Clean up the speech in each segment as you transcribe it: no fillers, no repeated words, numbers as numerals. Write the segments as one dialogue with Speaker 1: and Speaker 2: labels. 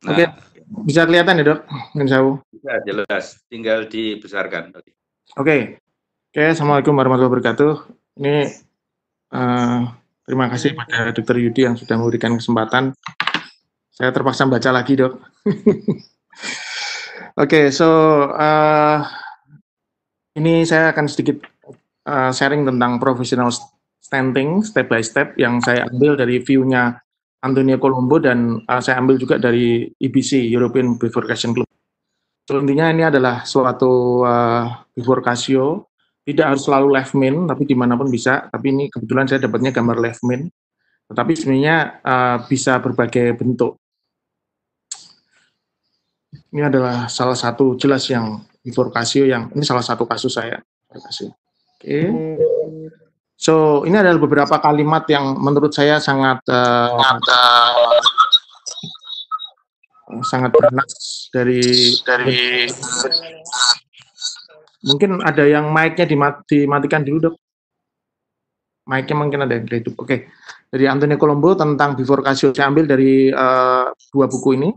Speaker 1: Oke,
Speaker 2: Nah,
Speaker 1: bisa kelihatan ya dok, Mensawu?
Speaker 2: bisa jelas, tinggal dibesarkan.
Speaker 1: Oke, Assalamualaikum warahmatullahi wabarakatuh. Ini eh, terima kasih pada Dokter Yudi yang sudah memberikan kesempatan. Saya terpaksa baca lagi dok. Oke, ini saya akan sedikit sharing tentang professional standing step by step yang saya ambil dari view-nya Antonio Colombo dan saya ambil juga dari EBC, European Bifurcation Club. So, intinya ini adalah suatu bifurkasio, tidak harus selalu left min, tapi dimanapun bisa. Tapi ini kebetulan saya dapatnya gambar left min, tetapi sebenarnya bisa berbagai bentuk. Ini adalah salah satu jelas yang bifurkasio yang ini salah satu kasus saya. Oke. So, ini adalah beberapa kalimat yang menurut saya sangat bernas dari mungkin ada yang mic-nya dimatikan dulu dok. Mic-nya mungkin ada yang redup. Oke. Dari Antonio Colombo tentang bifurkasio saya ambil dari dua buku ini.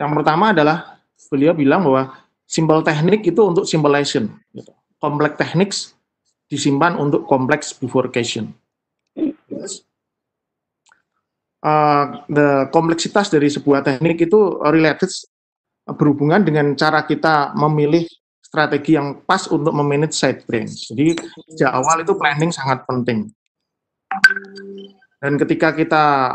Speaker 1: Yang pertama adalah beliau bilang bahwa simple teknik itu untuk simulation. Gitu. Complex techniques disimpan untuk complex bifurcation. The kompleksitas dari sebuah teknik itu related berhubungan dengan cara kita memilih strategi yang pas untuk memanage side branch. Jadi sejak awal itu planning sangat penting. Dan ketika kita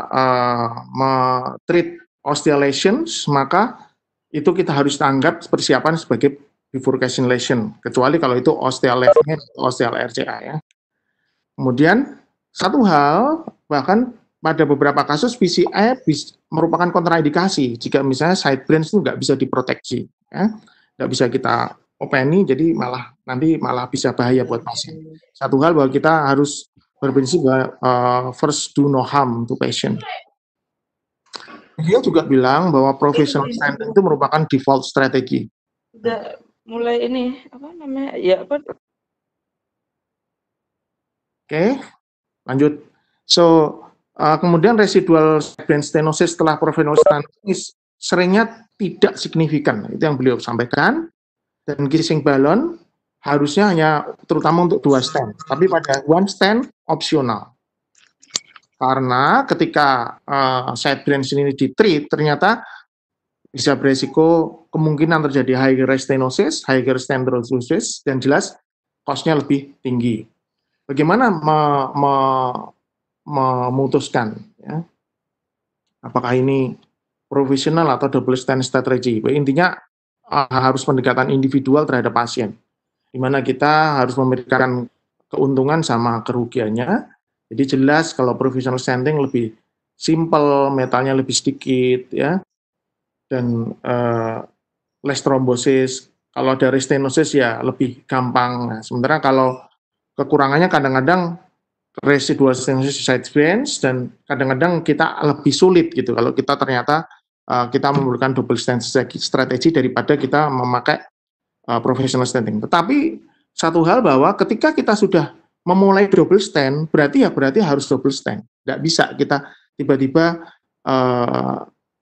Speaker 1: treat oscillations, maka itu kita harus anggap persiapan sebagai bifurcation lesion, kecuali kalau itu ostial left hand, ostial RCA ya. Kemudian satu hal, bahkan pada beberapa kasus PCI merupakan kontraindikasi jika misalnya side branch itu nggak bisa diproteksi, ya. Nggak bisa kita openi, jadi nanti malah bisa bahaya buat pasien. Satu hal bahwa kita harus berprinsip bahwa first do no harm to patient. Dia juga bilang bahwa professional standing itu merupakan default strategi.
Speaker 3: Udah mulai ini apa namanya ya apa?
Speaker 1: Oke, lanjut. So kemudian residual brain stenosis setelah professional standing seringnya tidak signifikan. Itu yang beliau sampaikan. Dan kissing balloon harusnya hanya terutama untuk 2 stent, tapi pada 1 stent opsional. Karena ketika side branch ini ditreat, ternyata bisa beresiko kemungkinan terjadi higher stenosis, higher stenosis, dan jelas cost-nya lebih tinggi. Bagaimana memutuskan, ya? Apakah ini profesional atau double stent strategy? Intinya harus pendekatan individual terhadap pasien, di mana kita harus memberikan keuntungan sama kerugiannya. Jadi jelas kalau professional stenting lebih simple, metalnya lebih sedikit, ya, dan less thrombosis. Kalau ada restenosis ya lebih gampang. Nah, sementara kalau kekurangannya kadang-kadang residual stenosis side branch, dan kadang-kadang kita lebih sulit gitu kalau kita ternyata kita memerlukan double stent strategi daripada kita memakai professional stenting. Tetapi satu hal bahwa ketika kita sudah memulai double stent, berarti harus double stent. Tidak bisa kita tiba-tiba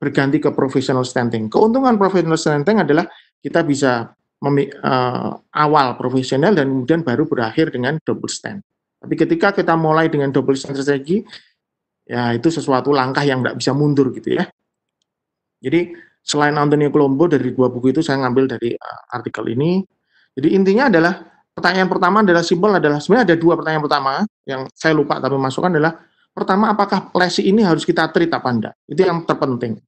Speaker 1: berganti ke professional stenting. Keuntungan professional stenting adalah kita bisa awal profesional dan kemudian baru berakhir dengan double stent. Tapi ketika kita mulai dengan double stent strategi, ya itu sesuatu langkah yang tidak bisa mundur gitu ya. Jadi selain Antonio Colombo, dari 2 buku itu saya ngambil dari artikel ini. Jadi intinya adalah pertanyaan pertama adalah sebenarnya ada 2 pertanyaan pertama yang saya lupa tapi masukkan adalah pertama, apakah lesi ini harus kita treat apa enggak? Itu yang terpenting.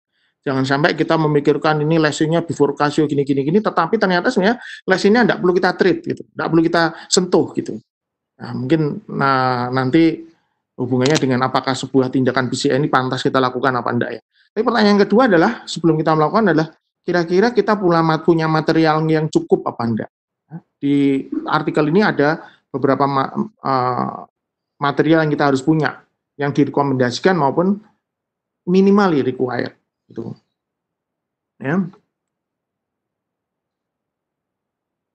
Speaker 1: Jangan sampai kita memikirkan ini lesinya bifurkasio gini, tetapi ternyata sebenarnya lesinya enggak perlu kita treat gitu, enggak perlu kita sentuh gitu. Nah, mungkin nanti hubungannya dengan apakah sebuah tindakan BCI ini pantas kita lakukan apa enggak ya. Tapi pertanyaan kedua adalah sebelum kita melakukan adalah kira-kira kita punya material yang cukup apa enggak. Di artikel ini ada beberapa material yang kita harus punya, yang direkomendasikan maupun minimally required gitu. Ya.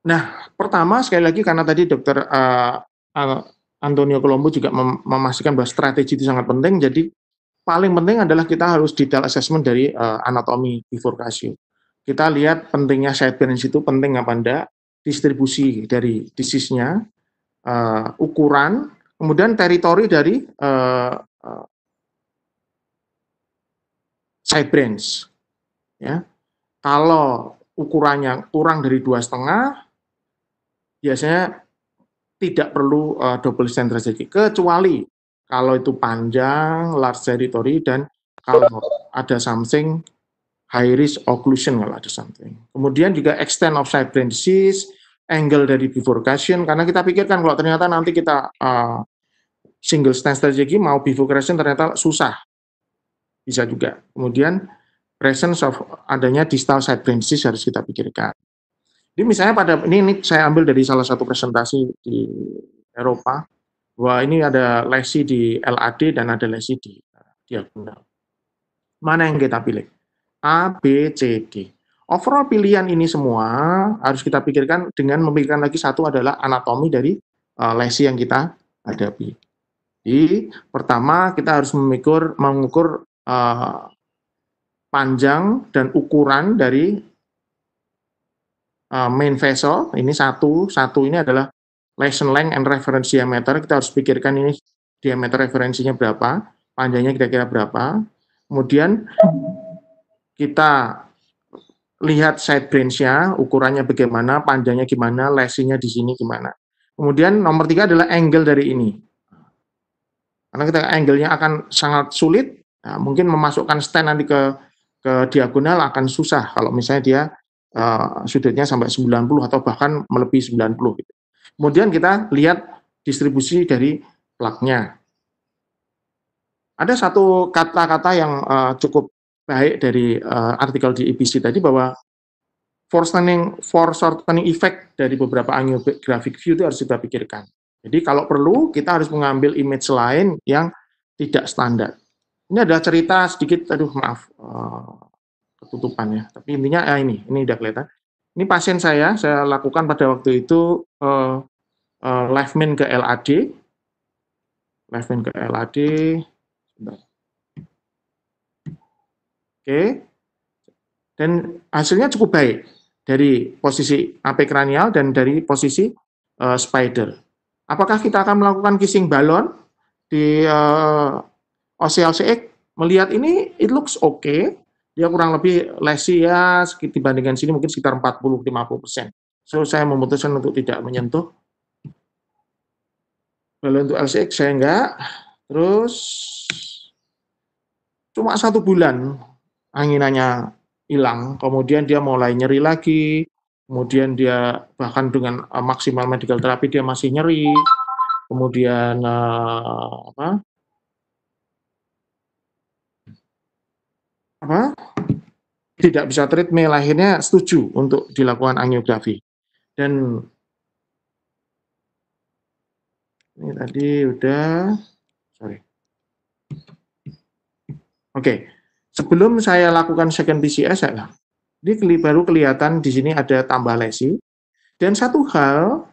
Speaker 1: Nah, pertama sekali lagi karena tadi Dokter Antonio Colombo juga memastikan bahwa strategi itu sangat penting, jadi paling penting adalah kita harus detail assessment dari anatomi bifurkasi. Kita lihat pentingnya side branch itu penting apa enggak, distribusi dari disease-nya, ukuran, kemudian teritori dari side branch. Ya. Kalau ukurannya kurang dari 2,5, biasanya tidak perlu double stent strategi, kecuali kalau itu panjang, large territory, dan kalau ada something high risk occlusion kalau ada something. Kemudian juga extent of side branch disease, angle dari bifurcation, karena kita pikirkan kalau ternyata nanti kita single stent strategi mau bifurcation ternyata susah, bisa juga. Kemudian presence of adanya distal side branch disease harus kita pikirkan. Jadi misalnya pada ini saya ambil dari salah satu presentasi di Eropa, bahwa ini ada lesi di LAD dan ada lesi di diagonal. Mana yang kita pilih? A, B, C, D. Overall pilihan ini semua harus kita pikirkan dengan memikirkan lagi satu adalah anatomi dari lesi yang kita hadapi. Jadi pertama kita harus mengukur panjang dan ukuran dari main vessel, ini satu ini adalah lesion length and reference diameter. Kita harus pikirkan ini diameter referensinya berapa, panjangnya kira-kira berapa. Kemudian kita lihat side branch-nya, ukurannya bagaimana, panjangnya gimana, lesinya di sini gimana. Kemudian nomor 3 adalah angle dari ini. Karena kita angle-nya akan sangat sulit, nah, mungkin memasukkan stent nanti ke diagonal akan susah kalau misalnya dia sudutnya sampai 90 atau bahkan melebihi 90 gitu. Kemudian kita lihat distribusi dari plaknya. Ada satu kata-kata yang cukup baik dari artikel di EBC tadi bahwa shortening effect dari beberapa angiographic view itu harus kita pikirkan. Jadi kalau perlu kita harus mengambil image lain yang tidak standar. Ini adalah cerita sedikit, aduh maaf, ketutupan ya. Tapi intinya ini udah kelihatan. Ini pasien saya lakukan pada waktu itu left main ke LAD. Oke. Dan hasilnya cukup baik dari posisi AP kranial dan dari posisi spider. Apakah kita akan melakukan kissing balon di OCLCX? Melihat ini, it looks okay. Dia kurang lebih lesi ya, dibandingkan sini mungkin sekitar 40-50%. So, saya memutuskan untuk tidak menyentuh. Balon untuk LCX saya enggak. Terus, cuma 1 bulan anginannya hilang. Kemudian dia mulai nyeri lagi. Kemudian dia bahkan dengan maksimal medical therapy dia masih nyeri. Kemudian tidak bisa treatment, akhirnya setuju untuk dilakukan angiografi. Dan ini tadi udah, Oke. Sebelum saya lakukan second PCS, ini baru kelihatan di sini ada tambah lesi. Dan satu hal,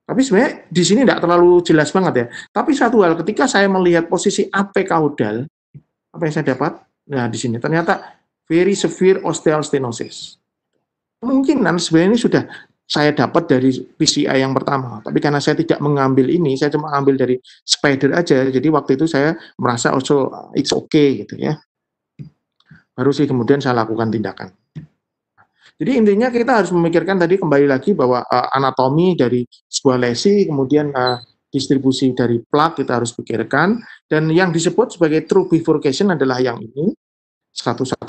Speaker 1: tapi sebenarnya di sini tidak terlalu jelas banget ya. Tapi satu hal, ketika saya melihat posisi AP caudal, apa yang saya dapat? Nah, di sini ternyata very severe osteal stenosis. Kemungkinan sebenarnya ini sudah saya dapat dari PCI yang pertama. Tapi karena saya tidak mengambil ini, saya cuma ambil dari spider aja. Jadi waktu itu saya merasa also it's okay gitu ya. Baru sih kemudian saya lakukan tindakan. Jadi intinya kita harus memikirkan tadi kembali lagi bahwa anatomi dari sebuah lesi, kemudian distribusi dari plak kita harus pikirkan, dan yang disebut sebagai true bifurcation adalah yang ini, 111,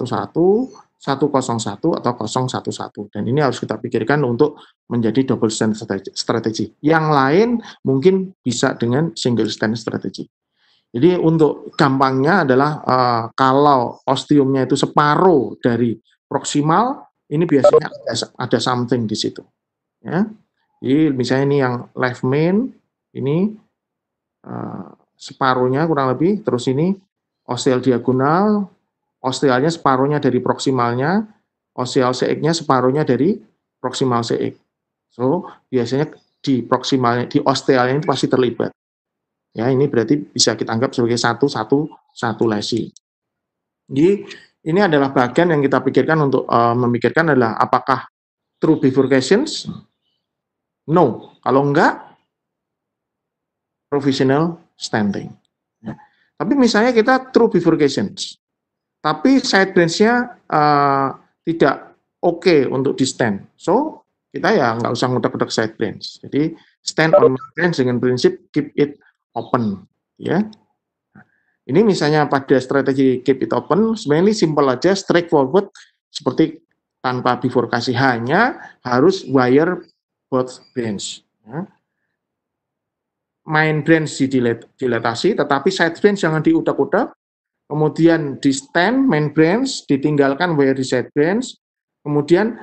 Speaker 1: 101, atau 011. Dan ini harus kita pikirkan untuk menjadi double stent strategi. Yang lain mungkin bisa dengan single stent strategi. Jadi untuk gampangnya adalah kalau osteumnya itu separuh dari proksimal, ini biasanya ada something di situ. Ya. Jadi misalnya ini yang left main, ini separuhnya kurang lebih, terus ini osteal diagonal, ostealnya separuhnya dari proksimalnya, osteal CX-nya separuhnya dari proksimal CX. So biasanya di proksimalnya, di ostealnya itu pasti terlibat. Ya, ini berarti bisa kita anggap sebagai satu lesi. Jadi ini adalah bagian yang kita pikirkan untuk memikirkan adalah apakah true bifurcations? No. Kalau enggak, provisional standing. Ya. Tapi misalnya kita true bifurcations, tapi side branch-nya tidak oke untuk di stand. So, kita ya nggak usah ngutak-ngutak side branch. Jadi, stand on main branch dengan prinsip keep it open. Ya. Ini misalnya pada strategi keep it open, sebenarnya simple aja, straightforward, seperti tanpa bifurkasi, hanya harus wire both branch. Ya. Main branch didilatasi, tetapi side branch jangan diutak-utak. Kemudian di stand main branch ditinggalkan wire di side branch. Kemudian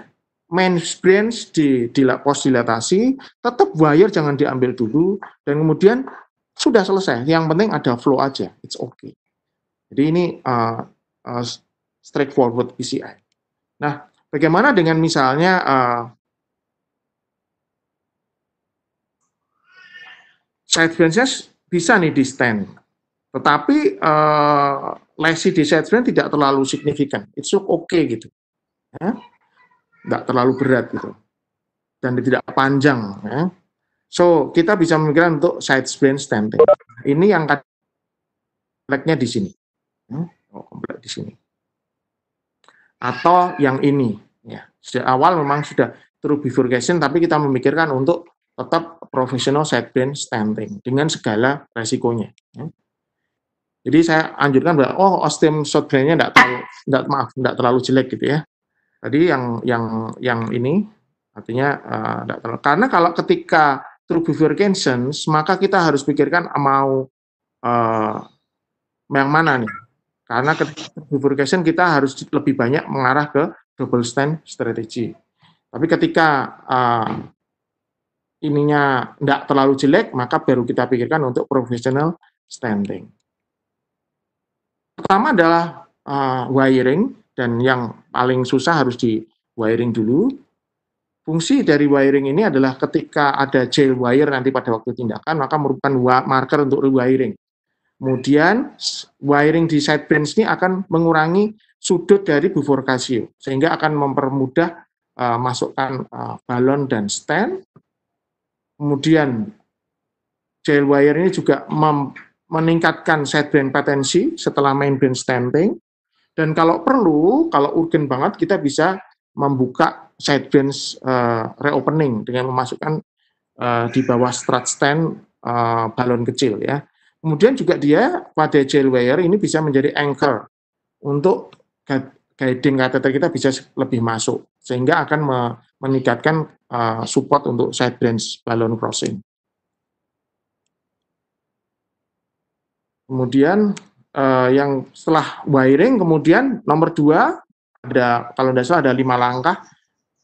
Speaker 1: main branch di post dilatasi, tetap wire jangan diambil dulu. Dan kemudian sudah selesai. Yang penting ada flow aja. It's okay. Jadi ini straightforward PCI. Nah, bagaimana dengan misalnya side branch-nya bisa nih di stand, tetapi lesi di side branch tidak terlalu signifikan, it's okay gitu, ya. Nggak terlalu berat gitu, dan tidak panjang. Ya. So kita bisa memikirkan untuk side branch standing. Ini yang kompleknya di sini, komplek di sini, atau yang ini. Ya. Sejak awal memang sudah true bifurcation, tapi kita memikirkan untuk tetap professional side branch standing dengan segala resikonya. Ya. Jadi saya anjurkan bahwa Ostem short branch-nya tidak terlalu jelek gitu ya. Tadi yang ini artinya tidak terlalu, karena kalau ketika true bifurcations maka kita harus pikirkan mau yang mana nih. Karena ketika true bifurcation kita harus lebih banyak mengarah ke double stand strategy. Tapi ketika ininya tidak terlalu jelek, maka baru kita pikirkan untuk professional standing. Pertama adalah wiring, dan yang paling susah harus di wiring dulu. Fungsi dari wiring ini adalah ketika ada jail wire nanti pada waktu tindakan, maka merupakan marker untuk rewiring. Kemudian wiring di side branch ini akan mengurangi sudut dari bifurkasio, sehingga akan mempermudah masukkan balon dan stand. Kemudian jail wire ini juga meningkatkan side branch patency setelah main branch standing. Dan kalau perlu, kalau urgent banget, kita bisa membuka side branch reopening dengan memasukkan di bawah strut stand balon kecil ya. Kemudian juga dia pada jail wire ini bisa menjadi anchor untuk guiding catheter kita bisa lebih masuk, sehingga akan meningkatkan support untuk side branch balon crossing. Kemudian yang setelah wiring, kemudian nomor 2 ada, kalau tidak salah ada 5 langkah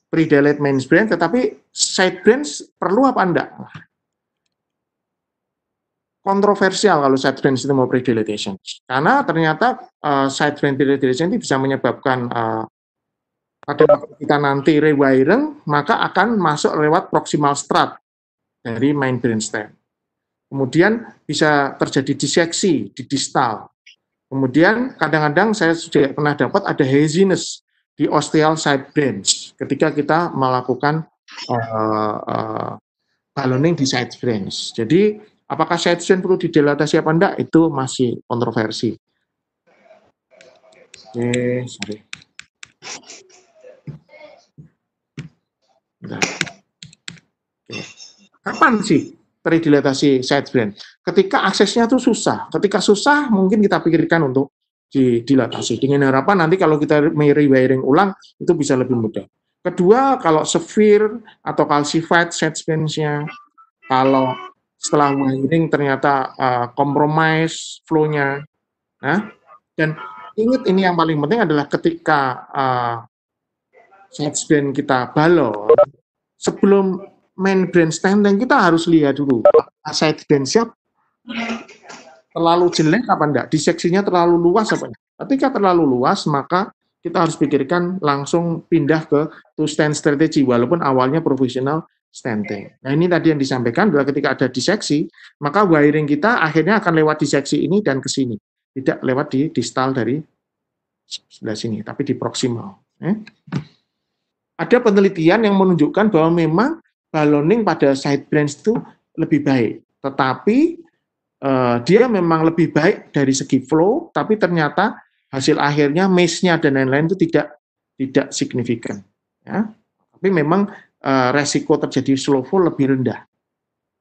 Speaker 1: pre-dilate main branch, tetapi side branch perlu apa enggak? Kontroversial kalau side branch itu mau pre-dilatation, karena ternyata side branch pre-dilatation itu bisa menyebabkan pada waktu kita nanti rewiring, maka akan masuk lewat proximal strut dari main branch stand. Kemudian bisa terjadi diseksi di distal. Kemudian kadang-kadang saya sudah pernah dapat ada haziness di ostial side branch ketika kita melakukan balloning di side branch. Jadi apakah side branch perlu didilatasi apa enggak, itu masih kontroversi. Oke, sorry. Bentar. Oke. Kapan sih pre-dilatasi side branch? Ketika aksesnya tuh susah. Ketika susah, mungkin kita pikirkan untuk didilatasi. Dengan harapan nanti kalau kita rewiring ulang, itu bisa lebih mudah. Kedua, kalau severe atau calcified side branch-nya, kalau setelah wiring ternyata compromise flow-nya. Nah, dan ingat ini yang paling penting adalah ketika side branch kita balon, sebelum main branch standing kita harus lihat dulu side branch-nya terlalu jelek apa enggak, diseksinya terlalu luas apa enggak. Ketika terlalu luas, maka kita harus pikirkan langsung pindah ke two stand strategy, walaupun awalnya profesional stenting. Nah, ini tadi yang disampaikan bahwa ketika ada diseksi, maka wiring kita akhirnya akan lewat diseksi ini dan ke sini. Tidak lewat di distal dari sebelah sini, tapi di proximal. Ada penelitian yang menunjukkan bahwa memang balloning pada side branch itu lebih baik. Tetapi dia memang lebih baik dari segi flow, tapi ternyata hasil akhirnya mesh-nya dan lain-lain itu tidak signifikan. Ya. Tapi memang resiko terjadi slow flow lebih rendah.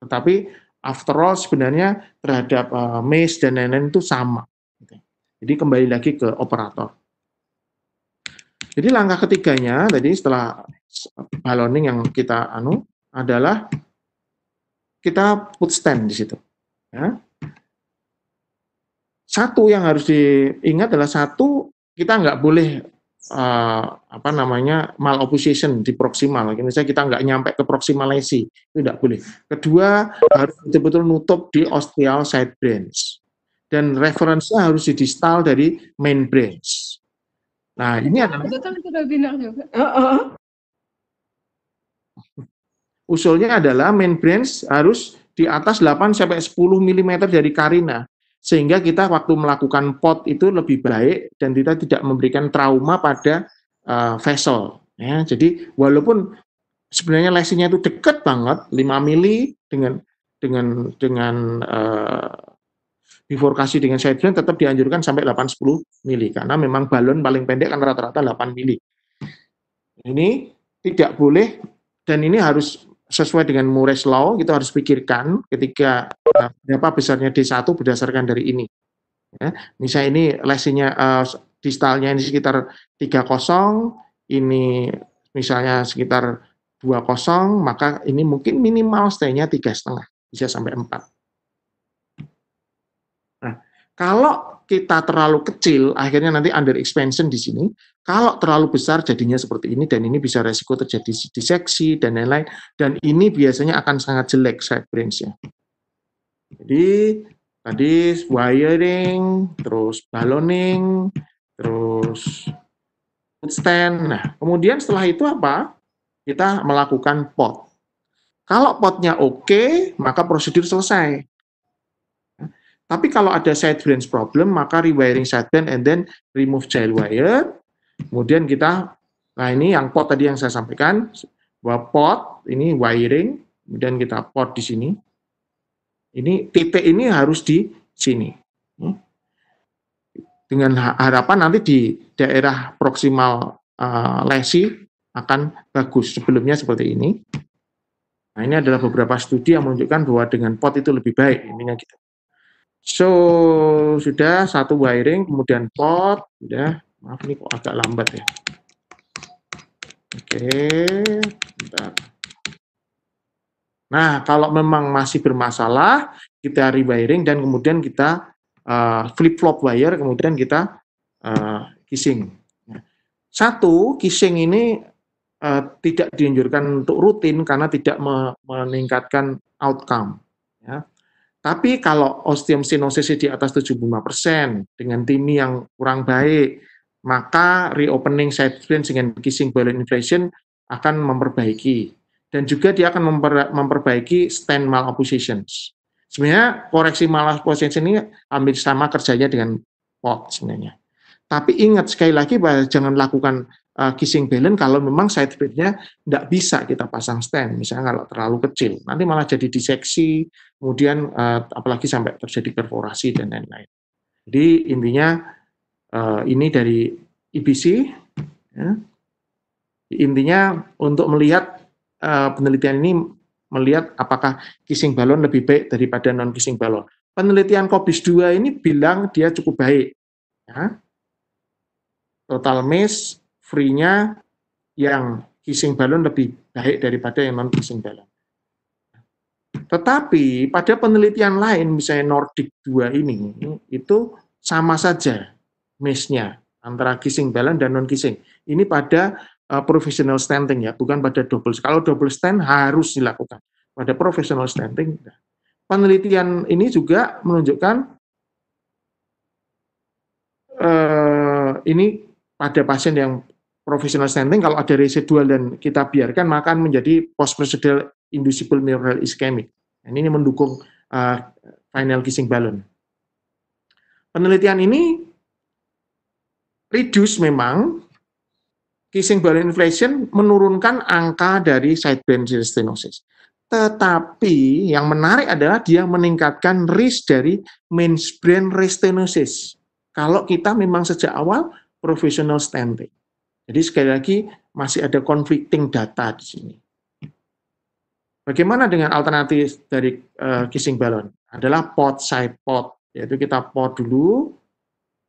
Speaker 1: Tetapi after all sebenarnya terhadap mesh dan lain-lain itu sama. Jadi kembali lagi ke operator. Jadi langkah ketiganya tadi setelah balloning yang kita adalah kita put stand di situ. Ya. Satu yang harus diingat adalah kita nggak boleh malopposition di proximal. Misalnya kita nggak nyampe ke proximal lesi, itu nggak boleh. Kedua, harus betul-betul nutup di ostial side branch. Dan referensinya harus di distal dari main branch. Nah, ini adalah usulnya adalah main branch harus di atas 8-10 mm dari karina. Sehingga kita waktu melakukan pot itu lebih baik dan kita tidak memberikan trauma pada vessel. Ya, jadi walaupun sebenarnya lesinya itu dekat banget, 5 mili dengan bifurkasi dengan side branch tetap dianjurkan sampai 8-10 mili karena memang balon paling pendek kan rata-rata 8 mili. Ini tidak boleh dan ini harus sesuai dengan Moore's Law, kita harus pikirkan ketika berapa besarnya D1 berdasarkan dari ini. Ya, misalnya ini lesinya distalnya ini sekitar 30, ini misalnya sekitar 20, maka ini mungkin minimal stay-nya 3,5, bisa sampai 4. Nah, kalau kita terlalu kecil, akhirnya nanti under expansion di sini. Kalau terlalu besar, jadinya seperti ini, dan ini bisa resiko terjadi diseksi, dan lain-lain. Dan ini biasanya akan sangat jelek side branch-nya. Jadi, tadi wiring, terus balloning, terus stand. Nah, kemudian setelah itu apa? Kita melakukan pot. Kalau potnya oke, maka prosedur selesai. Tapi kalau ada side branch problem, maka rewiring side branch and then remove child wire. Kemudian kita, nah ini yang pot tadi yang saya sampaikan, bahwa pot, ini wiring, kemudian kita pot di sini. Ini titik ini harus di sini. Dengan harapan nanti di daerah proksimal lesi akan bagus. Sebelumnya seperti ini. Nah ini adalah beberapa studi yang menunjukkan bahwa dengan pot itu lebih baik. Intinya gitu. So, sudah satu wiring, kemudian pot, sudah, maaf ini kok agak lambat ya. Oke, bentar. Nah, kalau memang masih bermasalah, kita rewiring dan kemudian kita flip-flop wire, kemudian kita kissing. Satu, kissing ini tidak dianjurkan untuk rutin karena tidak meningkatkan outcome. Ya. Tapi kalau osteomestenosis di atas 75% dengan TIMI yang kurang baik, maka reopening side branch dengan kissing balloon inflation akan memperbaiki. Dan juga dia akan memperbaiki stand maloppositions. Sebenarnya koreksi malopposition ini hampir sama kerjanya dengan pot sebenarnya. Tapi ingat sekali lagi bahwa jangan lakukan kissing balloon kalau memang side branch-nya tidak bisa kita pasang stand, misalnya kalau terlalu kecil, nanti malah jadi diseksi, kemudian apalagi sampai terjadi perforasi dan lain-lain. Jadi intinya ini dari IBC, ya. Intinya untuk melihat penelitian ini melihat apakah kissing balon lebih baik daripada non kissing balon. Penelitian COBIS 2 ini bilang dia cukup baik. Ya. Total mesh free-nya yang kissing balon lebih baik daripada yang non kissing balon. Tetapi pada penelitian lain, misalnya Nordic 2 ini, itu sama saja mesh-nya antara kissing balon dan non kissing. Ini pada professional standing ya, bukan pada double. Kalau double stand harus dilakukan. Pada professional standing, penelitian ini juga menunjukkan ini pada pasien yang professional standing, kalau ada residual dan kita biarkan, maka menjadi post inducible mural ischemic. Ini mendukung final kissing balloon. Penelitian ini reduce memang kissing balloon inflation menurunkan angka dari side brain stenosis. Tetapi yang menarik adalah dia meningkatkan risk dari main brain restenosis. Kalau kita memang sejak awal professional stenting. Jadi sekali lagi masih ada conflicting data di sini. Bagaimana dengan alternatif dari kissing balloon? Adalah pod side pod, yaitu kita pod dulu,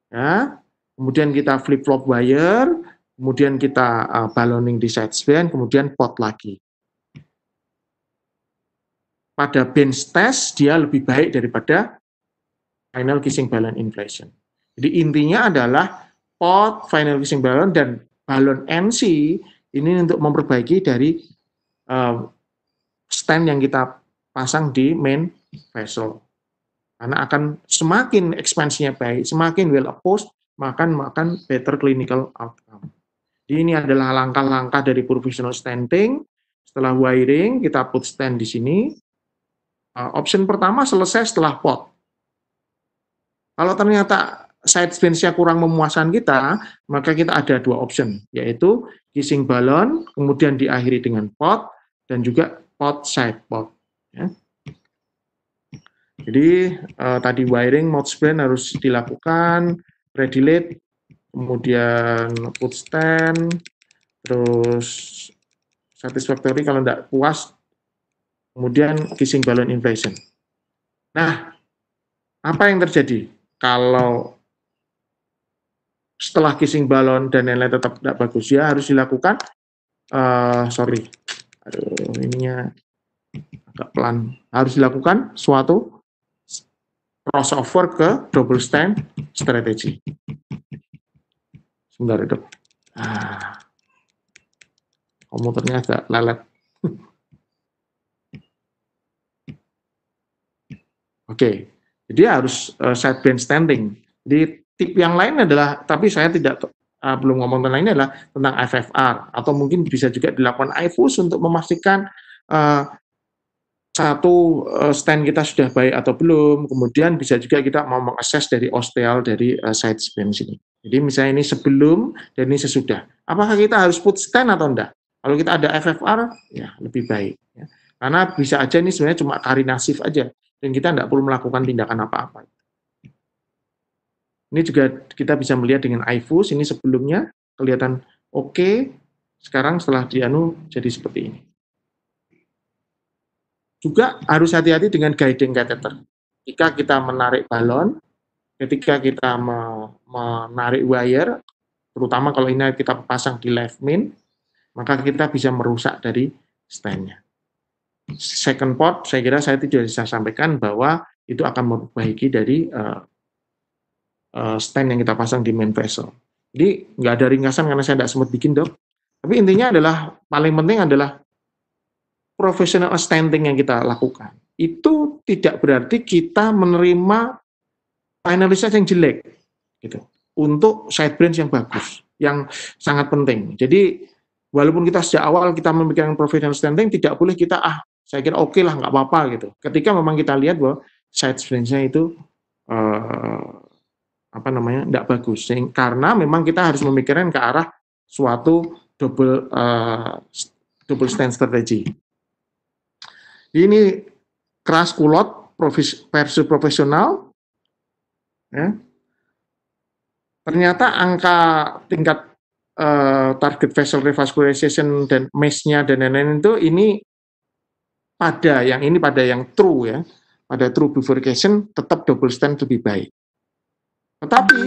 Speaker 1: ya, kemudian kita flip flop wire, kemudian kita balloning di side brain, kemudian pod lagi. Pada bench test dia lebih baik daripada final kissing balloon inflation. Jadi intinya adalah pod, final kissing balloon, dan balloon NC ini untuk memperbaiki dari stent yang kita pasang di main vessel. Karena akan semakin ekspansinya baik, semakin well opposed, makan better clinical outcome. Jadi ini adalah langkah-langkah dari professional stenting. Setelah wiring, kita put stent di sini. Option pertama selesai setelah pod. Kalau ternyata side bench-nya kurang memuaskan kita, maka kita ada dua option, yaitu kissing balloon, kemudian diakhiri dengan pod, dan juga pod side pod. Ya. Jadi tadi wiring mouth brain harus dilakukan, predilate, kemudian put stent, terus satisfactory kalau tidak puas, kemudian kissing balloon inflation. Nah, apa yang terjadi kalau setelah kissing balloon dan lain-lain tetap tidak bagus? Ya harus dilakukan, ininya agak pelan. Harus dilakukan suatu crossover ke double stent strategi. Sebentar, Dok. Komputernya agak lelet. Oke, jadi harus side brain stenting. Jadi tip yang lain adalah, tapi saya belum ngomong tentang ini, adalah tentang FFR, atau mungkin bisa juga dilakukan IFUS untuk memastikan satu stent kita sudah baik atau belum. Kemudian bisa juga kita mau mengakses dari osteal dari side brain sini. Jadi misalnya ini sebelum dan ini sesudah. Apakah kita harus put stent atau enggak? Kalau kita ada FFR, ya lebih baik. Ya. Karena bisa aja ini sebenarnya cuma karinasif aja, dan kita tidak perlu melakukan tindakan apa-apa. Ini juga kita bisa melihat dengan IFUS, ini sebelumnya kelihatan oke, sekarang setelah dianu jadi seperti ini. Juga harus hati-hati dengan guiding catheter. Ketika kita menarik balon, ketika kita menarik wire, terutama kalau ini kita pasang di left main, maka kita bisa merusak dari stand-nya. Second pod, saya kira saya tidak bisa sampaikan bahwa itu akan memperbaiki dari stand yang kita pasang di main vessel. Jadi nggak ada ringkasan karena saya tidak sempat bikin, Dok. Tapi intinya adalah, paling penting adalah professional stenting yang kita lakukan. Itu tidak berarti kita menerima final result yang jelek, gitu. Untuk side branch yang bagus, yang sangat penting. Jadi walaupun kita sejak awal kita memikirkan professional stenting, tidak boleh kita saya kira oke lah, nggak apa-apa gitu. Ketika memang kita lihat bahwa side branch-nya itu tidak bagus, karena memang kita harus memikirkan ke arah suatu double stent strategy. Ini keras kulot versus profesional, ya. Ternyata angka tingkat target vessel revascularization dan MACE-nya dan lain-lain itu ini pada yang true, ya, pada true bifurcation tetap double stent lebih baik. Tetapi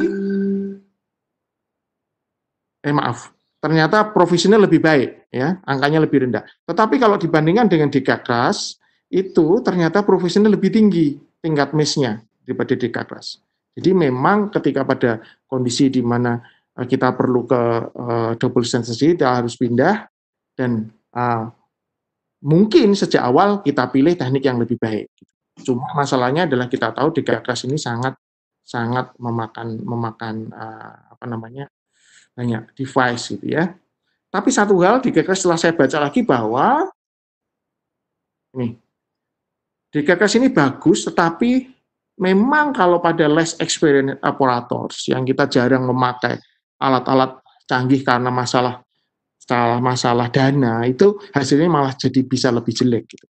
Speaker 1: ternyata profesional lebih baik, ya, angkanya lebih rendah. Tetapi kalau dibandingkan dengan Dekagras, itu ternyata profesional lebih tinggi tingkat MACE-nya daripada Dekagras. Jadi memang ketika pada kondisi di mana kita perlu ke double stent sendiri, kita harus pindah, dan mungkin sejak awal kita pilih teknik yang lebih baik. Cuma masalahnya adalah kita tahu Dekagras ini sangat memakan banyak device gitu, ya. Tapi satu hal Dekagras setelah saya baca lagi bahwa Ini. DKKS ini bagus, tetapi memang kalau pada less experienced operators yang kita jarang memakai alat-alat canggih karena masalah dana, itu hasilnya malah jadi bisa lebih jelek. Gitu.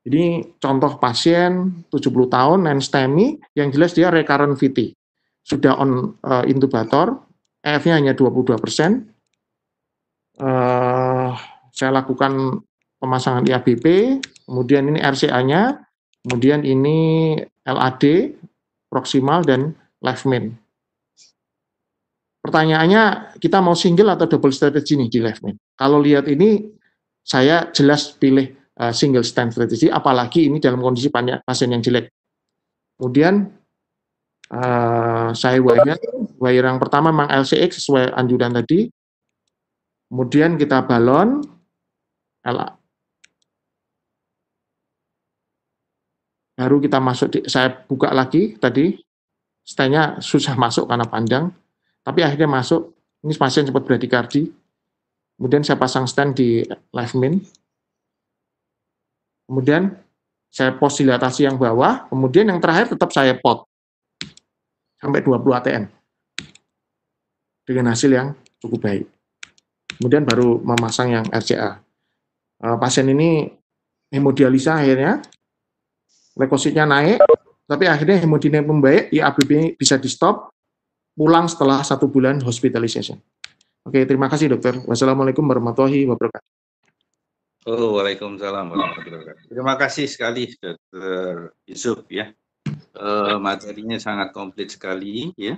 Speaker 1: Jadi contoh pasien 70 tahun, non-STEMI, yang jelas dia recurrent VT. Sudah on intubator, EF-nya hanya 22%. Saya lakukan pemasangan IABP, kemudian ini RCA-nya, kemudian ini LAD, proximal, dan left main. Pertanyaannya, kita mau single atau double strategy nih di left main? Kalau lihat ini, saya jelas pilih single stent strategy, apalagi ini dalam kondisi pasien yang jelek. Kemudian, saya wire yang pertama memang LCX sesuai anjuran tadi. Kemudian kita balon, baru kita masuk, saya buka lagi tadi, stentnya susah masuk karena pandang, tapi akhirnya masuk, ini pasien sempat bradikardi, kemudian saya pasang stent di left main, kemudian saya pos dilatasi yang bawah, kemudian yang terakhir tetap saya pot, sampai 20 ATM, dengan hasil yang cukup baik. Kemudian baru memasang yang RCA. Pasien ini hemodialisa akhirnya, leukositnya naik, tapi akhirnya hemodinamik membaik, IABP bisa di stop, pulang setelah 1 bulan hospitalization. Oke, terima kasih dokter. Wassalamualaikum warahmatullahi wabarakatuh.
Speaker 2: Oh, waalaikumsalam warahmatullahi wabarakatuh. Terima kasih sekali Dr. Yusuf ya. Materinya sangat komplit sekali ya.